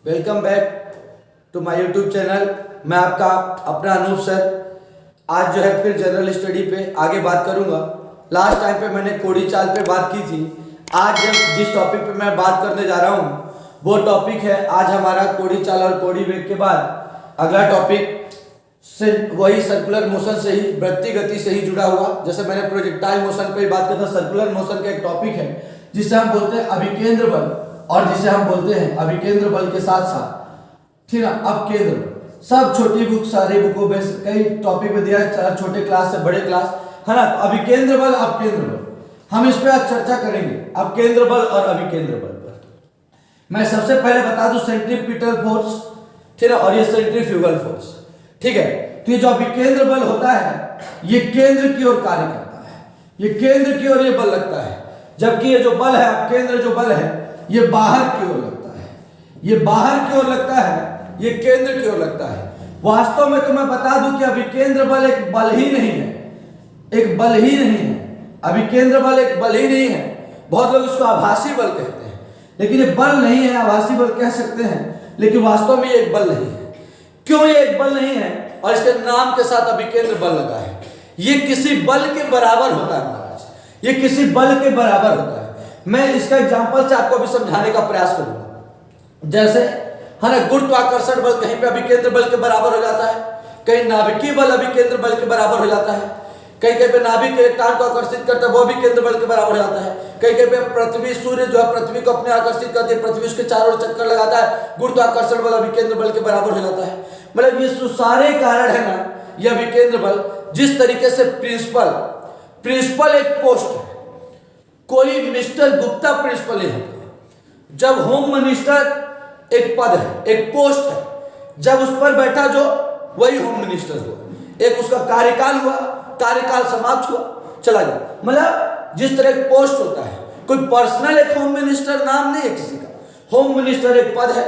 Welcome back to my YouTube channel. मैं आपका अपना अनूप सर। आज जो है फिर जनरल स्टडी पे आगे बात करूंगा। लास्ट टाइम पे मैंने कोड़ी चाल पे बात की थी। आज जिस टॉपिक पे मैं बात करने जा रहा हूँ वो टॉपिक है आज हमारा कोड़ी चाल और कोड़ी वेग के बाद अगला टॉपिक से वही सर्कुलर मोशन से ही वृत्तीय गति से ही जुड़ा हुआ। जैसे मैंने प्रोजेक्टाइल मोशन पे बात किया था, सर्कुलर मोशन का एक टॉपिक है जिसे हम बोलते हैं अभिकेंद्र बल और जिसे हम बोलते हैं अभिकेंद्र बल के साथ साथ ठीक है अपकेंद्र बल। सब छोटी बुक सारी बुकों में कई टॉपिक में दिया है, छोटे क्लास से बड़े क्लास है ना। तो अभिकेंद्र बल अपकेंद्र बल हम इस पे आज चर्चा करेंगे, अपकेंद्र बल और अभिकेंद्र बल पर। मैं सबसे पहले बता दूं सेंट्रीपिटल फोर्स ठीक है और ये सेंट्रीफ्यूगल फोर्स ठीक है। तो ये जो अभिकेंद्र बल होता है ये केंद्र की ओर कार्य करता है, ये केंद्र की ओर ये बल लगता है, जबकि ये जो बल है अपकेंद्र जो बल है ये बाहर की ओर लगता है, ये बाहर की ओर लगता है, ये केंद्र की ओर लगता है। वास्तव में तो मैं बता दूं कि अभिकेंद्र बल एक बल ही नहीं है, एक बल ही नहीं है। अभिकेंद्र बल एक बल ही नहीं है। बहुत लोग इसको आभासी बल कहते हैं, लेकिन ये बल नहीं है। आभासी बल कह सकते हैं लेकिन वास्तव में ये एक बल नहीं है। क्यों ये एक बल नहीं है और इसके नाम के साथ अभिकेंद्र बल लगा है? ये किसी बल के बराबर होता है महाराज, ये किसी बल के बराबर होता है। मैं इसका एग्जांपल से आपको भी समझाने का प्रयास करूंगा। जैसे है ना गुरुत्वाकर्षण बल कहीं पे अभिकेंद्र बल के बराबर हो जाता है, कहीं नाभिकीय बल अभिकेंद्र बल के बराबर हो जाता है, कहीं कहीं पे नाभिक इलेक्ट्रॉन को आकर्षित करता है वो भी केंद्र बल के बराबर हो जाता है, कहीं कहीं पे पृथ्वी सूर्य जो है पृथ्वी को अपने आकर्षित करती है, पृथ्वी उसके चारों ओर चक्कर लगाता है, गुरुत्वाकर्षण बल अभिकेंद्र बल के बराबर हो जाता है। मतलब ये सारे कारण है ना ये अभिकेंद्र बल। जिस तरीके से प्रिंसिपल एक पोस्ट है, कोई मिस्टर गुप्ता प्रिंसिपल नहीं होता। जब होम मिनिस्टर एक पद है, एक पोस्ट है, जब उस पर बैठा जो वही होम मिनिस्टर हुआ, एक उसका कार्यकाल हुआ, कार्यकाल समाप्त हुआ चला गया। मतलब जिस तरह एक पोस्ट होता है, कोई पर्सनल एक होम मिनिस्टर नाम नहीं है किसी का, होम मिनिस्टर एक पद है,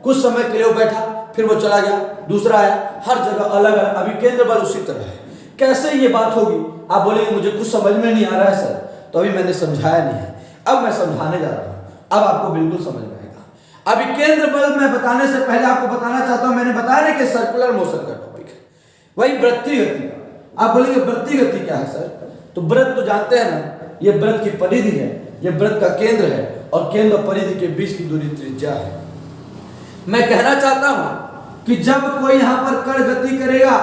कुछ समय के लिए वो बैठा फिर वो चला गया, दूसरा आया, हर जगह अलग अलग। अभिकेंद्र बल उसी तरह है। कैसे ये बात होगी आप बोलेंगे मुझे कुछ समझ में नहीं आ रहा है सर, तो अभी मैंने समझाया नहीं है, अब मैं समझाने जा रहा हूं, अब आपको बिल्कुल समझ में आएगा। अभिकेंद्र बल मैं बताने से पहले आपको बताना चाहता हूं, मैंने बताया ना कि सर्कुलर मोशन का टॉपिक है, वही वृत्तीय गति का। आप बोलेंगे वृत्तीय गति क्या है सर? तो वृत्त तो जानते हैं ना, ये वृत्त की परिधि है, ये वृत्त का केंद्र है और केंद्र और परिधि के बीच की दूरी त्रिज्या है। मैं कहना चाहता हूं कि जब कोई यहां पर कण गति करेगा,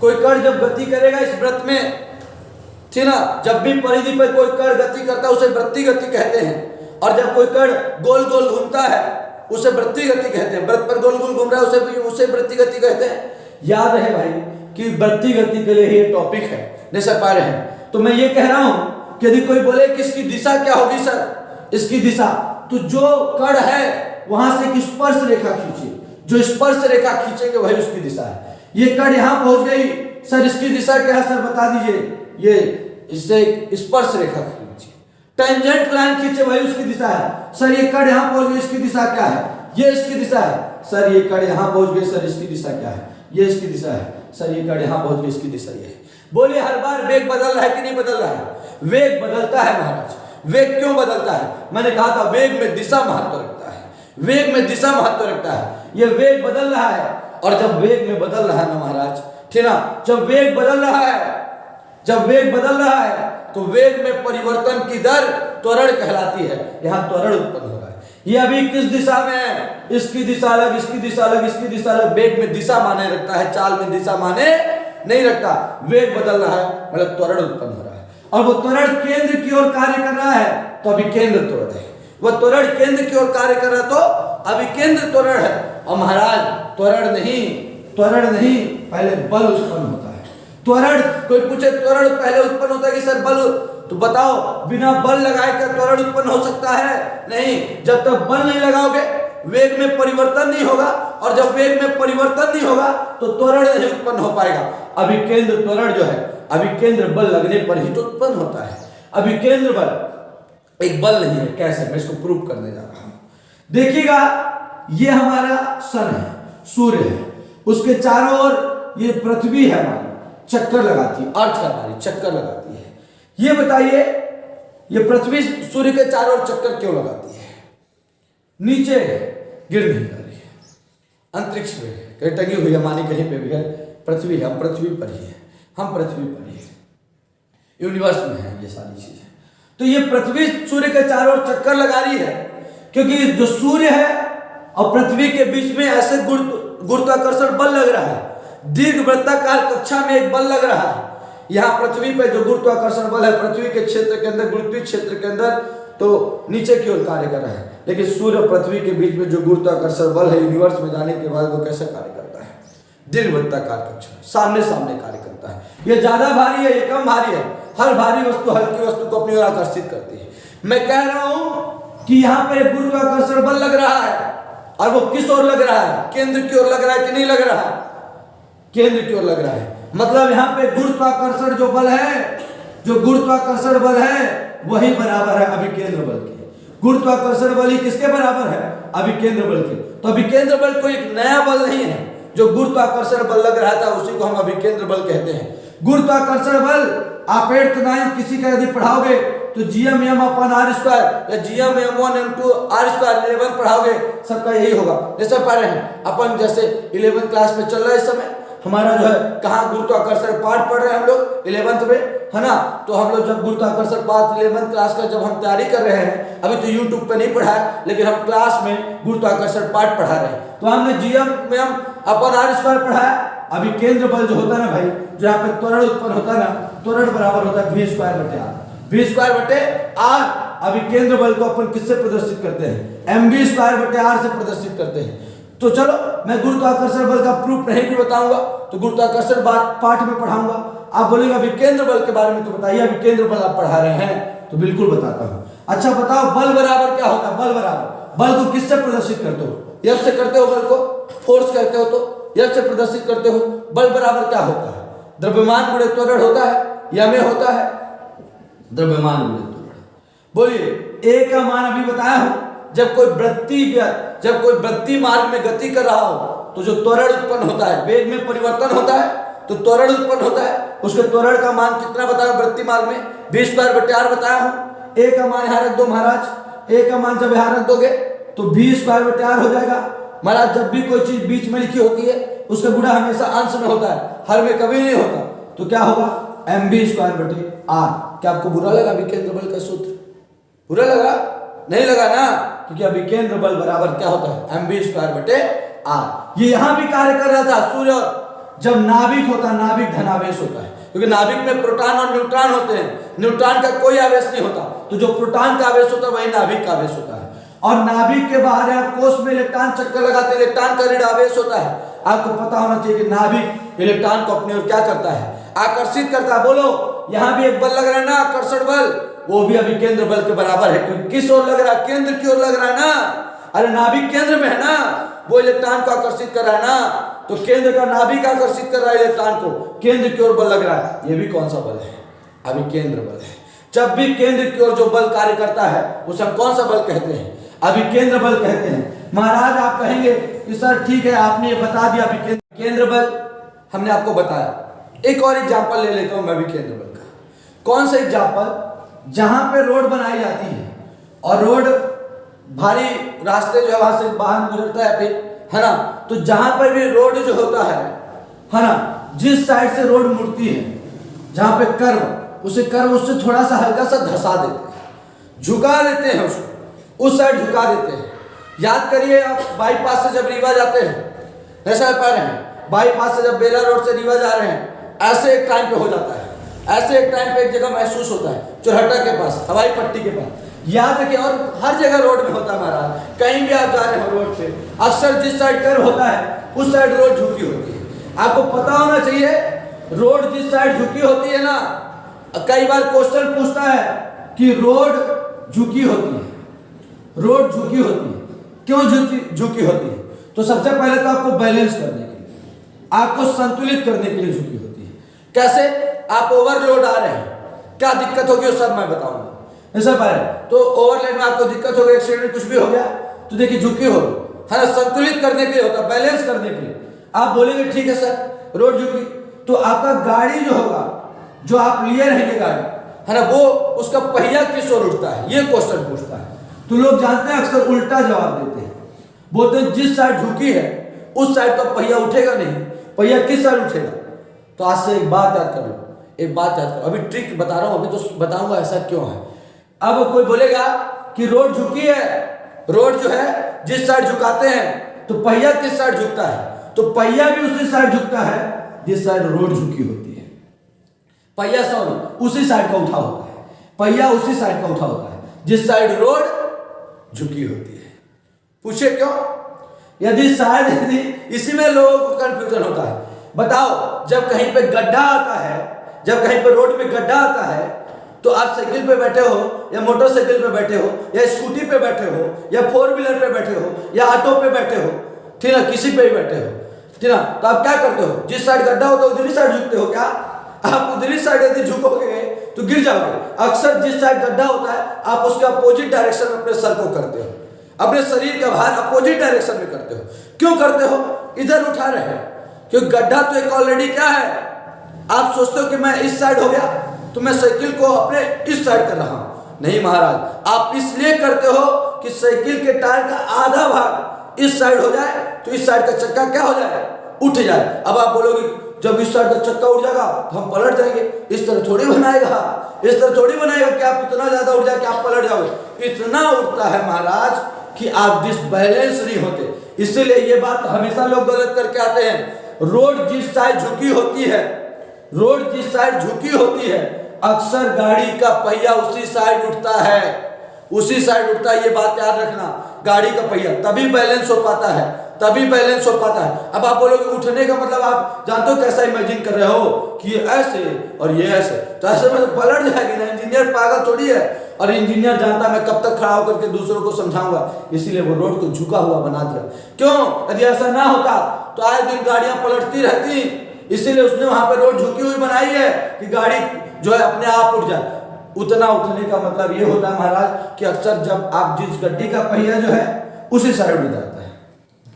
कोई कण जब गति करेगा इस वृत्त में ठीक ना, जब भी परिधि पर कोई कण गति करता है उसे वृत्तीय गति कहते हैं, और जब कोई कण गोल गोल घूमता है उसे वृत्तीय गति कहते हैं। वृत्त पर गोल गोल घूम रहा है उसे वृत्तीय गति कहते हैं। याद रहे भाई कि वृत्तीय गति के लिए ये टॉपिक है, जैसे पा रहे हैं। तो मैं ये कह रहा हूं कि यदि कोई बोले कि इसकी दिशा क्या होगी सर, इसकी दिशा, तो जो कण है वहां से एक स्पर्श रेखा खींचिए, जो स्पर्श रेखा खींचेंगे वही उसकी दिशा है। ये कण यहां पहुंच गई सर, इसकी दिशा क्या है सर बता दीजिए? ये इससे स्पर्श रेखा खींचिए, टेंजेंट लाइन खींचे वही उसकी दिशा है। सर ये कण यहां पहुंच गई, इसकी दिशा क्या है? ये इसकी दिशा है। सर ये कण यहां पहुंच गई, सर इसकी दिशा क्या है? ये इसकी दिशा है। सर ये कण यहां पहुंच गई, इसकी दिशा ये है। बोलिए हर बार वेग बदल रहा है कि नहीं बदल रहा है? वेग बदलता है महाराज। वेग क्यों बदलता है? मैंने कहा था वेग में दिशा महत्व रखता है, वेग में दिशा महत्व रखता है। ये वेग बदल रहा है और जब वेग में बदल रहा है ना महाराज ठीक ना, जब वेग बदल रहा है, जब वेग बदल रहा है तो वेग में परिवर्तन की दर त्वरण कहलाती है। यहां त्वरण उत्पन्न हो रहा है। ये अभी किस दिशा में है? इसकी दिशा अलग, इसकी दिशा अलग, इसकी दिशा अलग। वेग में दिशा माने रखता है, चाल में दिशा माने नहीं रखता। वेग बदल रहा है मतलब त्वरण उत्पन्न हो रहा है, और वो त्वरण केंद्र की ओर कार्य कर रहा है तो अभिकेंद्र त्वरण है। वो त्वरण केंद्र की ओर कार्य कर रहा है तो अभिकेंद्र त्वरण है। और महाराज त्वरण नहीं पहले बल उत्पन्न होता है। त्वरण, कोई पूछे त्वरण पहले उत्पन्न होता है कि सर बल, तो बताओ बिना बल लगाए क्या त्वरण उत्पन्न हो सकता है? नहीं। जब तक बल नहीं लगाओगे वेग में परिवर्तन नहीं होगा, और जब वेग में परिवर्तन नहीं होगा तो त्वरण नहीं उत्पन्न हो पाएगा। अभिकेंद्र त्वरण जो है अभिकेंद्र बल लगने पर ही तो उत्पन्न होता है। अभिकेंद्र बल एक बल नहीं है। कैसे? मैं इसको प्रूव करने जा रहा हूं। देखिएगा ये हमारा सन है, सूर्य है, उसके चारों ओर ये पृथ्वी है हमारी, चक्कर लगाती है, अर्थ है हमारी, चक्कर लगाती है। ये बताइए ये पृथ्वी सूर्य के चारों ओर चक्कर क्यों लगाती है? नीचे गिर नहीं जा रही है। अंतरिक्ष में कहीं टंगी हुई है, मानी कहीं पे भी है, पृथ्वी है, हम पृथ्वी पर ही है, हम पृथ्वी पर ही है, यूनिवर्स में है ये सारी चीजें। तो ये पृथ्वी सूर्य के चारों ओर चक्कर लगा रही है, क्योंकि जो सूर्य है और पृथ्वी के बीच में ऐसे गुरुत्वाकर्षण बल लग रहा है, दीर्घ वृत्ताकार कक्षा में एक बल लग रहा है। यहाँ पृथ्वी पे जो गुरुत्वाकर्षण बल है पृथ्वी के क्षेत्र के अंदर, गुरुत्वीय क्षेत्र के अंदर, तो नीचे की ओर कार्य कर रहा है, लेकिन सूर्य और पृथ्वी के बीच में जो गुरुत्वाकर्षण बल है यूनिवर्स में जाने के बाद वो कैसे कार्य करता है, दीर्घ वृत्ताकार कक्षा में सामने सामने कार्य करता है। ये ज्यादा भारी है, ये कम भारी है, हर भारी वस्तु हल्की वस्तु को अपनी ओर आकर्षित करती है। मैं कह रहा हूं कि यहाँ पे गुरुत्वाकर्षण बल लग रहा है, और वो किस ओर लग रहा है, केंद्र की ओर लग रहा है कि नहीं लग रहा है, केंद्र की ओर लग रहा है। मतलब यहाँ पे गुरुत्वाकर्षण जो बल है, जो गुरुत्वाकर्षण बल है वही बराबर है अभिकेंद्र बल के। गुरुत्वाकर्षण बल ही किसके बराबर है, अभिकेंद्र बल के। तो अभिकेंद्र बल कोई एक नया बल नहीं है, जो गुरुत्वाकर्षण बल लग रहा था उसी को हम अभिकेंद्र बल कहते हैं। गुरुत्वाकर्षण बल आप 8th 9th किसी का यदि पढ़ाओगे तो Gm/r² या Gm/m1/m2 r² 11 पढ़ाओगे, सबका यही होगा। जैसे पढ़ रहे हैं अपन, जैसे 11th क्लास में चल रहा है इस समय हमारा जो है, कहाँ गुरुत्वाकर्षण पाठ पढ़ रहे हैं हम लोग 11th में, है ना। तो हम लोग जब गुरुत्वाकर्षण पाठ 11th क्लास का जब हम तैयारी कर रहे हैं, अभी तो YouTube पे नहीं पढ़ा है, लेकिन हम क्लास में गुरुत्वाकर्षण पाठ पढ़ा रहे हैं, तो हमने Gm/r² पढ़ा है। अभी केंद्र बल जो होता है ना भाई, जो यहाँ पे त्वरण उत्पन्न होता है ना, त्वरण बराबर होता है v²/r, v²/r। अभी केंद्र बल को अपन किससे प्रदर्शित करते हैं, mv²/r से प्रदर्शित करते हैं। तो चलो मैं गुरुत्वाकर्षण बल का प्रूफ नहीं भी बताऊंगा, तो गुरुत्वाकर्षण पाठ में पढ़ाऊंगा। आप बोलेंगे अभी केंद्र बल के बारे में तो बताइए, अभी केंद्र बल आप पढ़ा रहे हैं, तो बिल्कुल बताता हूं। अच्छा बताओ बल बराबर क्या होता है, बल बराबर, बल को किससे प्रदर्शित करते हो, यह से करते हो, बल को फोर्स करते हो तो यह से प्रदर्शित करते हो। बल बराबर क्या होता है, द्रव्यमान गुणे त्वरण होता है, या में होता है द्रव्यमान गुणे त्वरण। बोलिए ए का मान अभी बताया हूं, जब कोई वृत्ति मार्ग में गति कर रहा हो तो जो त्वरण उत्पन्न होता है, वेग में परिवर्तन होता है तो त्वरण उत्पन्न होता है, उसके त्वरण का मान कितना बताया वृत्ति मार्ग में, v²/r बताया हूं। ए का मान यहाँ रख दो महाराज, ए का मान जब यहाँ रख दोगे तो v²/r हो जाएगा। महाराज जब भी कोई चीज बीच में लिखी होती है उसका गुणा हमेशा अंश में होता है, हर में कभी नहीं होता, तो क्या होगा mv²/r। क्या आपको बुरा लगा अभिकेंद्र बल का सूत्र, बुरा लगा, नहीं लगा ना, क्योंकि अभिकेंद्र बल बराबर क्या होता है mv²/r। ये यहां भी कार्य कर रहा था सूर्य, जब नाभिक होता है, नाभिक धनावेश होता है, क्योंकि नाभिक में प्रोटॉन और न्यूट्रॉन होते हैं, न्यूट्रॉन का कोई आवेश नहीं होता, तो जो प्रोटॉन का आवेश होता है वही नाभिक का आवेश होता है। और नाभिक के बाहर यहाँ कोष में इलेक्ट्रॉन चक्कर लगाते हैं, इलेक्ट्रॉन का ऋण आवेश होता है। आपको पता होना चाहिए कि नाभिक इलेक्ट्रॉन को अपनी ओर क्या करता है, आकर्षित करता है। बोलो यहाँ भी एक बल लग रहा है ना, आकर्षण बल, वो भी अभिकेंद्र बल के बराबर है, क्योंकि किस ओर लग रहा है, केंद्र की ओर लग रहा है ना। अरे नाभिक केंद्र में है ना, वो इलेक्ट्रॉन को आकर्षित कर रहा है ना, तो केंद्र का नाभिक आकर्षित कर रहा है इलेक्ट्रॉन को, केंद्र की ओर बल लग रहा है। ये भी कौन सा बल है, अभिकेंद्र बल है। जब भी केंद्र की ओर जो बल कार्य करता है उसे हम कौन सा बल कहते हैं, अभिकेंद्र बल कहते हैं। महाराज आप कहेंगे कि सर ठीक है आपने ये बता दिया अभिकेंद्र बल, हमने आपको बताया। एक और एग्जांपल ले लेता हूं मैं अभिकेंद्र बल का। कौन सा एग्जांपल, जहां पे रोड बनाई जाती है और रोड भारी रास्ते जो है वहां से वाहन गुजरता है है ना, तो जहां पर भी रोड जो होता है ना, जिस साइड से रोड मुड़ती है, जहां पे कर्व, उसे कर्व उससे थोड़ा सा हल्का सा धसा देते हैं, झुका देते हैं, उसको उस साइड झुका देते हैं। याद करिए आप बाईपास से जब रीवा जाते हैं, ऐसा पा रहे हैं, बाईपास से जब बेला रोड से रीवा जा रहे हैं, ऐसे एक टाइम पे हो जाता है, ऐसे एक टाइम पे एक जगह महसूस होता है, चौराहा के पास, हवाई पट्टी के पास। याद रखिए, और हर जगह रोड में होता है महाराज, कहीं भी आप जा रहे हो रोड पे, अक्सर जिस साइड कर्व होता है उस साइड रोड झुकी होती है। आपको पता होना चाहिए रोड जिस साइड झुकी होती है ना, कई बार क्वेश्चन पूछता है कि रोड झुकी होती है, रोड झुकी होती है, क्यों झुकी होती है? तो सबसे पहले तो आपको बैलेंस करने के लिए, आपको संतुलित करने के लिए झुकी होती है। कैसे? आप ओवरलोड आ रहे हैं, क्या दिक्कत होगी वो सब मैं बताऊंगा। ऐसा पाए तो ओवरलोड में आपको दिक्कत हो गई, एक्सीडेंट कुछ भी हो गया तो देखिए झुकी होगी, है ना, संतुलित करने के लिए होता है, बैलेंस करने के लिए। आप बोलेंगे ठीक है सर रोड झुकी, तो आपका गाड़ी जो होगा, जो आप लिए रहेंगे गाड़ी, है ना, वो उसका पहिया किस ओर उठता है, ये क्वेश्चन पूछता है। तो लोग जानते हैं अक्सर उल्टा जवाब देते हैं, बोलते हैं जिस साइड झुकी है उस साइड तो पहिया उठेगा नहीं, पहिया किस साइड उठेगा? तो आज से एक बात याद कर लो, एक बात याद करो, अभी ट्रिक बता रहा हूं, अभी तो बताऊंगा ऐसा क्यों है। अब कोई बोलेगा कि रोड झुकी है, रोड जो है जिस साइड झुकाते हैं तो पहिया किस साइड झुकता है? तो पहिया भी उसी साइड झुकता है जिस साइड रोड झुकी होती है। पहिया सॉरी उसी साइड का उठा होता है, पहिया उसी साइड का उठा होता है जिस साइड रोड झुकी होती है। पूछे क्यों? यदि इसी में लोगों को कंफ्यूजन होता है। बताओ, जब कहीं पे गड्ढा आता है, जब कहीं पे रोड में गड्ढा आता है, तो आप साइकिल पे बैठे हो या मोटरसाइकिल पे बैठे हो या स्कूटी पे बैठे हो या फोर व्हीलर पे बैठे हो या ऑटो पे बैठे हो, ठीक ना, किसी पे भी बैठे हो, ठीक ना, तो आप क्या करते हो? जिस साइड गड्ढा होता है उधर साइड झुकते हो क्या? आप उधर साइड यदि झुकोगे तो गिर जाओगे। अक्सर जिस साइड गड्ढा होता है आप उसके अपोजिट डायरेक्शन में अपने सर को करते हो, अपने शरीर का भार अपोजिट डायरेक्शन में करते हो। क्यों करते हो? इधर उठा रहे हैं क्योंकि गड्ढा तो एक ऑलरेडी क्या है, आप सोचते हो कि मैं इस साइड हो गया तो मैं साइकिल को अपने इस साइड कर रहा हूं। नहीं महाराज, आप इसलिए करते हो कि साइकिल के टायर का आधा भाग इस साइड हो जाए तो इस साइड का चक्का क्या हो जाए? उठ जाए। अब आप बोलोगे जब इस साइड का चक्का उठ जाएगा तो हम पलट जाएंगे, इस तरह थोड़ी बनाएगा, इस तरह थोड़ी बनाएगा कि आप इतना ज्यादा उठ जाए कि आप पलट जाओगे। इतना उठता है महाराज कि आप डिसबैलेंस नहीं होते। इसीलिए ये बात हमेशा लोग गलत करके आते हैं। रोड जिस साइड झुकी होती है, रोड जिस साइड झुकी होती है, अक्सर गाड़ी का पहिया उसी साइड उठता है, उसी साइड उठता है। ये बात याद रखना, गाड़ी का पहिया तभी बैलेंस हो पाता है, तभी बैलेंस हो पाता है। अब आप बोलोगे उठने का मतलब आप जानते हो कैसा इमेजिन कर रहे हो कि ये ऐसे और ये ऐसे, तो ऐसे में तो पलट जाएगी ना। इंजीनियर पागल थोड़ी है, और इंजीनियर जानता मैं कब तक खड़ा होकर के दूसरों को समझाऊंगा, इसीलिए वो रोड को झुका हुआ बना दिया। क्यों? यदि ऐसा ना होता तो आए दिन गाड़ियां पलटती रहती, इसीलिए उसने वहां पर रोड झुकी हुई बनाई है कि गाड़ी जो है अपने आप उठ जाए। उतना उठने का मतलब ये होता है महाराज कि अक्सर जब आप जिस गड्डी का पहिया जो है उसी साइड उठ जाता है,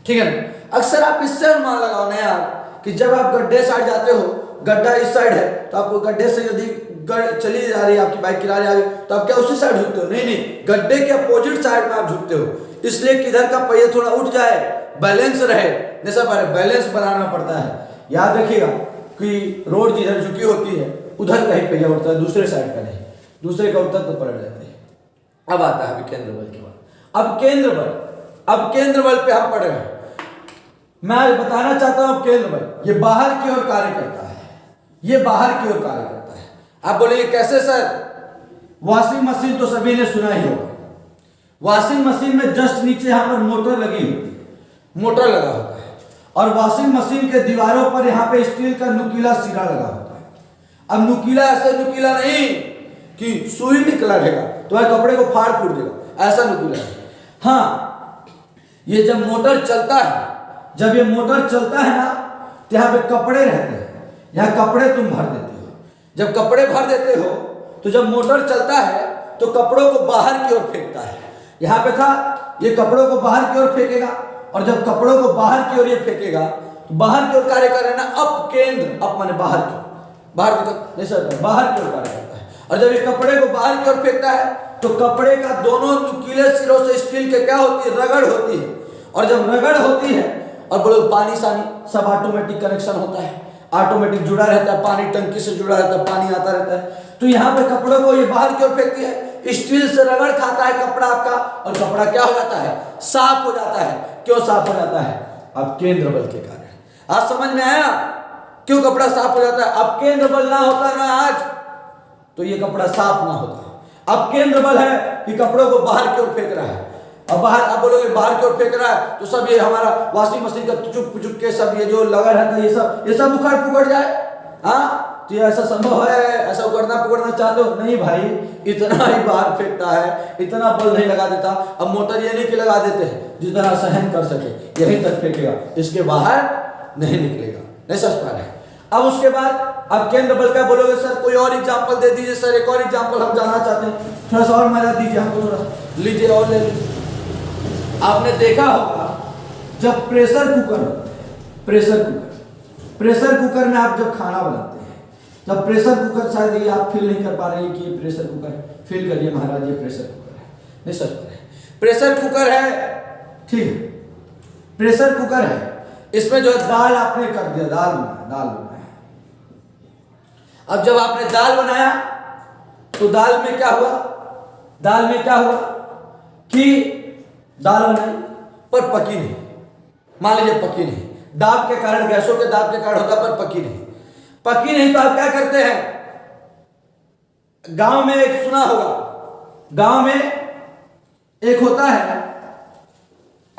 ठीक है ना। अक्सर आप इससे अनुमान लगाओ ना यार कि जब आप गड्ढे साइड जाते हो, गड्ढा इस साइड है तो आपको गड्ढे से यदि चली जा रही है आपकी बाइक किनारे आ गई तो आप क्या उसी साइड झुकते हो? नहीं नहीं, गड्ढे के अपोजिट साइड में आप झुकते हो, इसलिए किधर का पहिया थोड़ा उठ जाए, बैलेंस रहे, जैसा बैलेंस बनाना पड़ता है। याद रखिएगा कि रोड जिधर झुकी होती है उधर का ही पहिया उठता है, दूसरे साइड का नहीं, दूसरे का उठता तो पलट जाते हैं। अब आता है अभी केंद्र बल के बाद। अब केंद्र बल, अब केंद्र बल पे हम पढ़ रहे हैं। मैं आज बताना चाहता हूं केंद्र बल ये बाहर की ओर कार्य करता है, ये बाहर की ओर कार्य करता है। आप बोलेंगे कैसे सर? वॉशिंग मशीन तो सभी ने सुना ही होगा। वॉशिंग मशीन में जस्ट नीचे यहां पर मोटर लगी होती है, मोटर लगा होता है, और वॉशिंग मशीन के दीवारों पर यहां पे स्टील का नुकीला सिरा लगा होता है। अब नुकीला ऐसे नुकीला नहीं कि सुई निकला रहेगा तो वह कपड़े को फाड़ फूट देगा, ऐसा नुकीला है। हाँ, ये जब मोटर चलता है, जब ये मोटर चलता है ना तो यहाँ पे कपड़े रहते हैं, यहाँ कपड़े तुम भर देते हो। जब कपड़े भर देते हो तो जब मोटर चलता है तो कपड़ों को बाहर की ओर फेंकता है। यहाँ पे था ये कपड़ों को बाहर की ओर फेंकेगा, और जब कपड़ों को बाहर की ओर ये फेंकेगा तो बाहर की ओर कार्य कर रहे ना, अप केंद्र, अप माने बाहर की, बाहर की तो नहीं सर, बाहर की ओर कार्य करता है। और जब ये कपड़े को बाहर की ओर फेंकता है तो कपड़े का दोनों नुकीले सिरों से स्टील के क्या होती है? रगड़ होती है। और जब रगड़ होती है और बोलो पानी सानी सब ऑटोमेटिक कनेक्शन होता है, ऑटोमेटिक जुड़ा रहता है, पानी टंकी से जुड़ा रहता है, पानी आता रहता है। तो यहाँ पे कपड़ों को ये बाहर की ओर फेंकती है, स्टील से रगड़ खाता है कपड़ा आपका, और कपड़ा क्या हो जाता है? साफ हो जाता है। क्यों साफ हो जाता है? अब केंद्र बल के कारण। आज समझ में आया क्यों कपड़ा साफ हो जाता है? अब केंद्र बल ना होता ना आज तो ये कपड़ा साफ ना होता। अब केंद्र बल है कि कपड़ों को बाहर की ओर फेंक रहा है। अब बाहर, आप बोलोगे बाहर की ओर फेंक रहा है तो सब ये हमारा वॉशिंग मशीन का चुक पुचुक के सब ये जो लगा रहता है ये सब उखड़ पुखड़ जाए। हाँ, तो ये ऐसा संभव है? ऐसा उखड़ना पुखड़ना चाहते हो? नहीं भाई, इतना ही बाहर फेंकता है, इतना बल नहीं लगा देता। अब मोटर ये नहीं कि लगा देते हैं जितना सहन कर सके, यहीं तक फेंकेगा, इसके बाहर नहीं निकलेगा। नहीं समझ पा रहे? अब उसके बाद अब केंद्र बल का बोलोगे सर कोई और एग्जांपल दे दीजिए सर, एक और एग्जांपल हम जानना चाहते हैं, थोड़ा सा और मजा दीजिए हमको, थोड़ा सा लीजिए और ले लीजिए। आपने देखा होगा जब प्रेशर कुकर में आप जब खाना बनाते हैं, जब प्रेशर कुकर, शायद ये आप फील नहीं कर पा रहे हैं कि ये प्रेशर कुकर है, फील करिए महाराज ये प्रेशर कुकर है। नहीं सर, प्रेशर कुकर है, ठीक है, प्रेशर कुकर है। इसमें जो है दाल आपने कर दिया, दाल बनाया। अब जब आपने दाल बनाया तो दाल में क्या हुआ, कि दाल बनाई पर पकी नहीं। मान लीजिए पकी नहीं, दाब के कारण, गैसों के दाब के कारण होता, पर पकी नहीं तो आप क्या करते हैं, गांव में एक सुना होगा, गांव में एक होता है,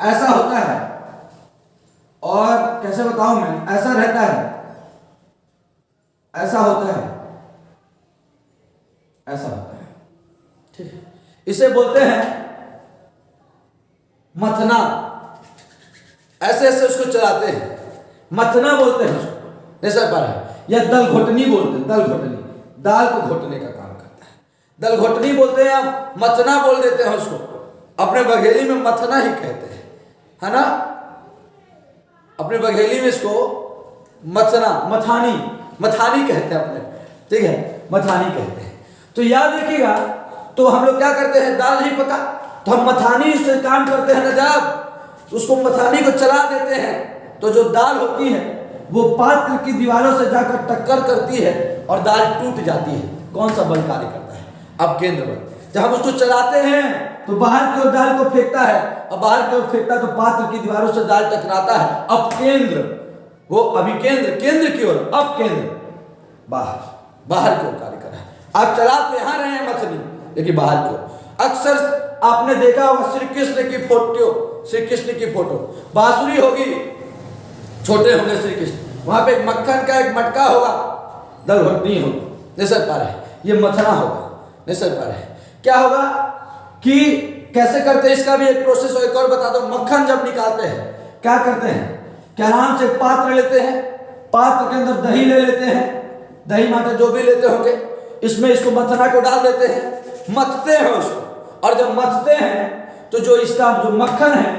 ऐसा होता है, और कैसे बताऊं मैं, ऐसा रहता है, ऐसा होता है, ठीक है। इसे बोलते हैं मथना। ऐसे ऐसे उसको चलाते हैं, मथना बोलते हैं उसको, नहीं सर पा रहे, या दल घोटनी बोलते हैं, दल घोटनी, दाल को घोटने का काम करता है, दल घोटनी बोलते हैं, आप मथना बोल देते हैं उसको, अपने बघेली में मथना ही कहते हैं, है ना, अपने बघेली में इसको मथना, मथानी कहते हैं अपने, ठीक है, मथानी कहते हैं। तो याद रखिएगा, तो हम लोग क्या करते हैं, दाल नहीं पका तो हम मथानी से काम करते हैं ना, जब उसको मथानी को चला देते हैं तो जो दाल होती है वो पात्र की दीवारों से जाकर टक्कर करती है और दाल टूट जाती है। कौन सा बल कार्य करता है, अपकेंद्र बल। जब हम उसको चलाते हैं तो बाहर की ओर दाल को फेंकता है, और बाहर की ओर फेंकता है तो पात्र की दीवारों से दाल टकराता है, अपकेंद्र, वो अभिकेंद्र, केंद्र की ओर, अपकेंद्र, बाहर की ओर कार्य कर रहा है। आप चला तो यहां रहे हैं मछली, लेकिन बाहर की ओर। अक्सर आपने देखा होगा श्री कृष्ण की फोटो, बांसुरी होगी, छोटे होंगे श्री कृष्ण, वहां पे मक्खन का एक मटका होगा, दल घोटनी होगी, नहीं सर पा रहे, ये मथना होगा, नहीं सर पा रहे। क्या होगा कि कैसे करते हैं, इसका भी एक प्रोसेस एक और बता दो। मक्खन जब निकालते हैं क्या करते हैं, क्या आराम से पात्र लेते हैं, पात्र के अंदर दही ले लेते हैं, दही माटे जो भी लेते होंगे, इसमें इसको मथना को डाल देते हैं, मथते हैं उसको, और जब मथते हैं तो जो इसका जो मक्खन है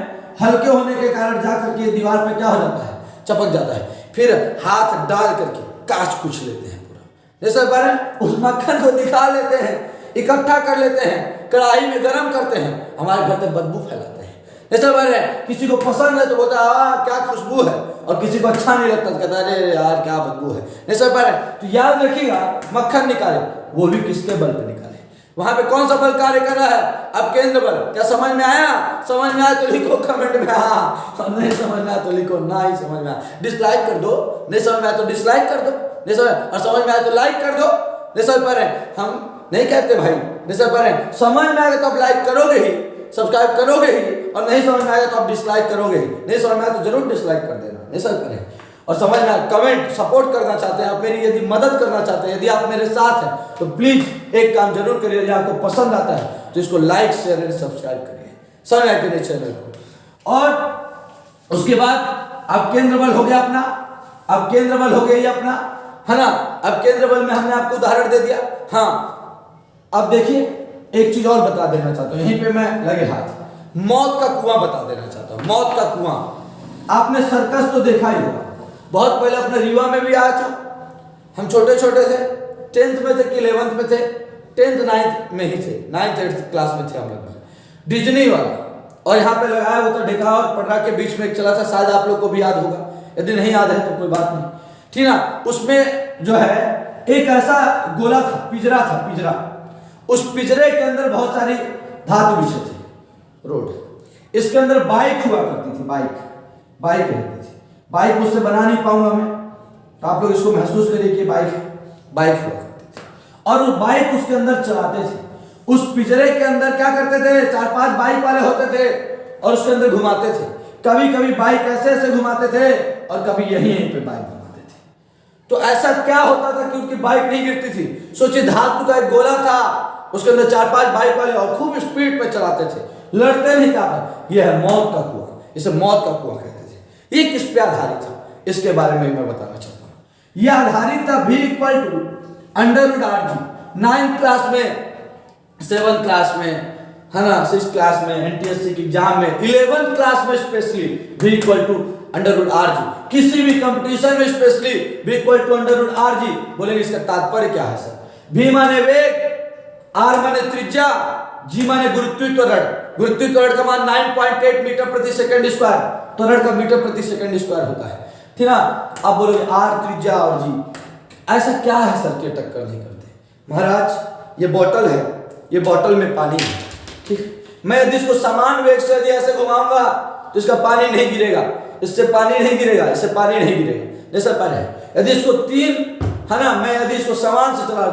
हल्के होने के कारण जाकर के दीवार पे क्या हो जाता है, चपक जाता है। फिर हाथ डाल करके काच कुछ लेते हैं पूरा, जैसे बारे उस मक्खन को निकाल लेते हैं, इकट्ठा कर लेते हैं, कढ़ाई में गरम करते हैं, हमारे घर में बदबू फैलाते हैं। जैसे बारे किसी को पसंद है तो बोलता है क्या खुशबू है, और किसी को अच्छा नहीं लगता तो कहता है अरे यार क्या बदबू है, नहीं सर पा रहे। तो याद रखिएगा, मक्खन निकाले वो भी किसके बल पे निकाले, वहां पे कौन सा बल कार्य कर रहा है, अब केंद्र बल। क्या समझ में आया? समझ में आया तो लिखो कमेंट में हाँ, और नहीं समझ में आया तो लिखो ना ही समझ में आया, डिसलाइक कर दो, नहीं समझ में आया तो डिसलाइक कर दो, नहीं समझ, और समझ में आया तो लाइक कर दो, नहीं समझ पा रहे। हम नहीं कहते भाई, नहीं समझ पा रहे, समझ में आएगा तो आप लाइक करोगे ही, सब्सक्राइब करोगे ही, और नहीं समझ में आएगा तो आप डिसलाइक करोगे ही, नहीं समझ में आया तो जरूर डिसलाइक कर देना, नहीं समझ पा रहे। और समझ में कमेंट सपोर्ट करना चाहते हैं आप मेरी, यदि मदद करना चाहते हैं, यदि आप मेरे साथ हैं तो प्लीज एक काम जरूर करिए, यदि आपको पसंद आता है तो इसको लाइक शेयर और सब्सक्राइब करिए, सब्सक्राइब करिए चैनल को। और उसके बाद अब केंद्र बल हो गया अपना, अब केंद्र बल हो गया ये अपना, है ना। अब केंद्र बल में हमने आपको उदाहरण दे दिया। हाँ, अब देखिए एक चीज और बता देना चाहता हूं, यहीं पे मैं लगे हाथ, मौत का कुआं बता देना चाहता हूं। मौत का कुआं आपने सर्कस तो देखा ही होगा, बहुत पहले अपने रीवा में भी आया था। हम छोटे छोटे थे, 10th में थे कि 11th में थे, 10th 9th में ही थे, 9th 8th क्लास में थे हम लोग, डिज्नी वाला। और यहाँ पे लगाया हुआ था ढेका और पटना के बीच में एक चला था, शायद आप लोग को भी याद होगा, यदि नहीं याद है तो कोई बात नहीं, ठीक ना। उसमें जो है एक ऐसा गोला था, पिंजरा था, पिंजरा, उस पिंजरे के अंदर बहुत सारी धातु विषय थे, रोड, इसके अंदर बाइक हुआ करती थी, बाइक रहती थी। बाइक मुझसे बना नहीं पाऊंगा मैं, तो आप लोग इसको महसूस करिए कि बाइक हुआ करती थी, और उस बाइक उसके अंदर चलाते थे। उस पिंजरे के अंदर क्या करते थे, 4-5 बाइक वाले होते थे और उसके अंदर घुमाते थे। कभी कभी बाइक ऐसे ऐसे घुमाते थे और कभी यहीं पे बाइक घुमाते थे। तो ऐसा क्या होता था कि उनकी बाइक नहीं गिरती थी। सोचिए धातु का एक गोला था, उसके अंदर 4-5 बाइक वाले और खूब स्पीड पे चलाते थे, लड़ते नहीं था। यह है मौत का कुआं, इसे मौत का कुआं कहते थे। ये किस पे आधारित था, इसके बारे में मैं बताना चाहता हूं। यह आधारित था V = √RG। 9th क्लास में, 7th क्लास में, है ना, 6th क्लास में, NTSC के एग्जाम में, 11th क्लास में स्पेशली V = √RG। किसी भी कंपटीशन में स्पेशली V = √RG बोलेंगे। इसका तात्पर्य क्या है सर? V माने वेग, R माने त्रिज्या, G माने गुरुत्वाकर्षण, गुरुत्वीय त्वरण का मान 9.8 मीटर प्रति सेकंड स्क्वायर, त्वरण का मीटर प्रति सेकंड स्क्वायर होता है, ठीक ना। अब बोलोगे आर त्रिज्या और जी, ऐसा क्या है सर के टक्कर नहीं करते? महाराज ये बोतल है, ये बोतल में पानी है, ठीक। मैं यदि इसको समान वेग से यदि ऐसे घुमाऊंगा तो इसका पानी नहीं गिरेगा, इससे पानी नहीं गिरेगा, इससे पानी नहीं गिरेगा, जैसा पर है। यदि इसको 3 है ना, मैं यदि इसको समान से चला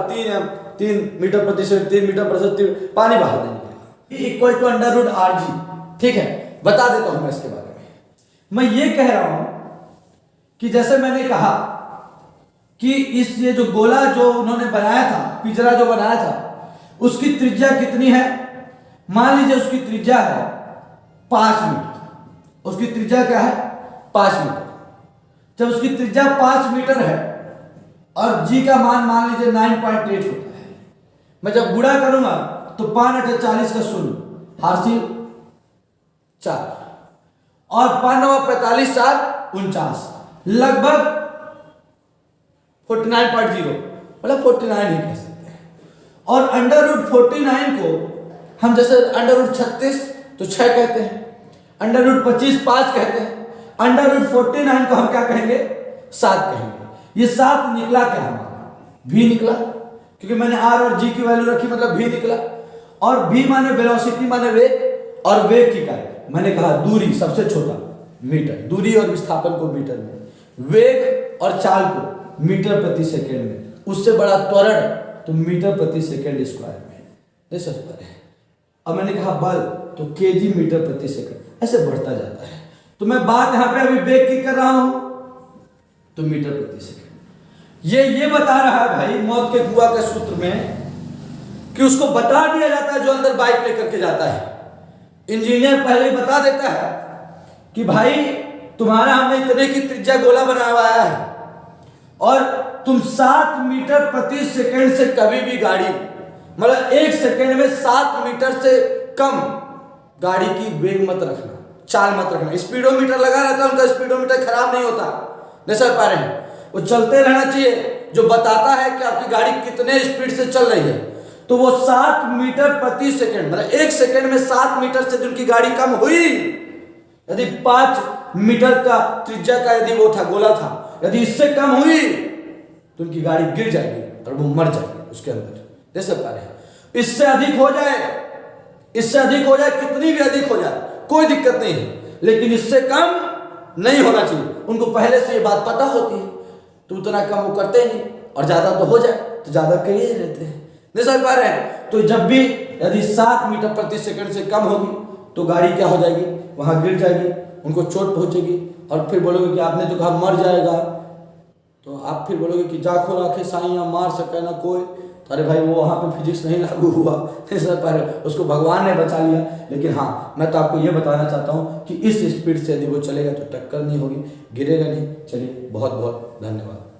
3 मीटर प्रति सेकंड, 3 मीटर प्रति सेकंड, पानी बाहर नहीं निकलेगा। Equal to under root R G, ठीक है। बता देता हूं मैं इसके बारे में। मैं ये कह रहा हूं कि जैसे मैंने कहा कि इस ये जो गोला जो उन्होंने बनाया था, पिंजरा जो बनाया था, उसकी त्रिज्या कितनी है? मान लीजिए उसकी त्रिज्या है 5 मीटर। उसकी त्रिज्या क्या है? 5 मीटर। जब उसकी त्रिज्या 5 मीटर है और जी का मान लीजिए 9.8 होता है, मैं जब गुणा करूंगा तो 5 8 40 का शून्य, हासिल 4 और 5 9 45 4 49, लगभग 49.0, मतलब 49 ही कह सकते हैं। और अंडर रूट 49 को हम जैसे अंडर रूट 36 तो 6 कहते हैं, अंडर रूट 25 5 कहते हैं, अंडर रूट 49 को हम क्या कहेंगे? 7 कहेंगे। ये 7 निकला क्या हमारा? भी निकला, क्योंकि मैंने आर और जी की वैल्यू रखी, मतलब भी निकला। और भी माने वेलोसिटी माने वेग, और वेग की इकाई मैंने कहा दूरी, सबसे छोटा मीटर, दूरी और विस्थापन को मीटर में, वेग और चाल को मीटर प्रति सेकेंड में, उससे बड़ा त्वरण तो मीटर प्रति सेकेंड स्क्वायर में, जैसे पर है। अब मैंने कहा बल तो केजी मीटर प्रति सेकंड, ऐसे बढ़ता जाता है। तो मैं बात यहां पे अभी वेग की कर रहा हूं तो मीटर प्रति सेकंड। ये बता रहा है भाई मौत के कुआं के सूत्र में कि उसको बता दिया जाता है जो अंदर बाइक लेकर के जाता है। इंजीनियर पहले ही बता देता है कि भाई तुम्हारा हमने इतने की त्रिज्या गोला बनाया है और तुम 7 मीटर प्रति सेकंड से कभी भी गाड़ी, मतलब 1 सेकंड में 7 मीटर से कम गाड़ी की वेग मत रखना, चाल मत रखना। स्पीडोमीटर लगा रहता है, उनका स्पीडोमीटर खराब नहीं होता, नहीं सर पा रहे हैं, वो चलते रहना चाहिए, जो बताता है कि आपकी गाड़ी कितने स्पीड से चल रही है। तो वो 7 मीटर प्रति सेकंड, मतलब 1 सेकंड में 7 मीटर से जिनकी गाड़ी कम हुई, यदि 5 मीटर का त्रिज्या का यदि वो था गोला था, यदि इससे कम हुई तो उनकी गाड़ी गिर जाएगी और वो मर जाएगी उसके अंदर, जैसे पा रहे हैं। इससे अधिक हो जाए, इससे अधिक हो जाए, कितनी भी अधिक हो जाए कोई दिक्कत नहीं है, लेकिन इससे कम नहीं होना चाहिए। उनको पहले से ये बात पता होती है, तो उतना कम वो करते नहीं, और ज्यादा तो हो जाए तो ज्यादा कर ही रहते हैं, नहीं समझ पा रहे हैं। तो जब भी यदि 7 मीटर प्रति सेकंड से कम होगी तो गाड़ी क्या हो जाएगी, वहां गिर जाएगी, उनको चोट पहुंचेगी, और फिर बोलोगे कि आपने तो कहा मर जाएगा, तो आप फिर बोलोगे कि जा खोल आंखें साइयां, मार सके ना कोई। तो अरे भाई वो वहाँ पे फिजिक्स नहीं लागू हुआ, पर उसको भगवान ने बचा लिया। लेकिन हाँ, मैं तो आपको ये बताना चाहता हूँ कि इस स्पीड से यदि वो चलेगा तो टक्कर नहीं होगी, गिरेगा नहीं। चलिए, बहुत बहुत धन्यवाद।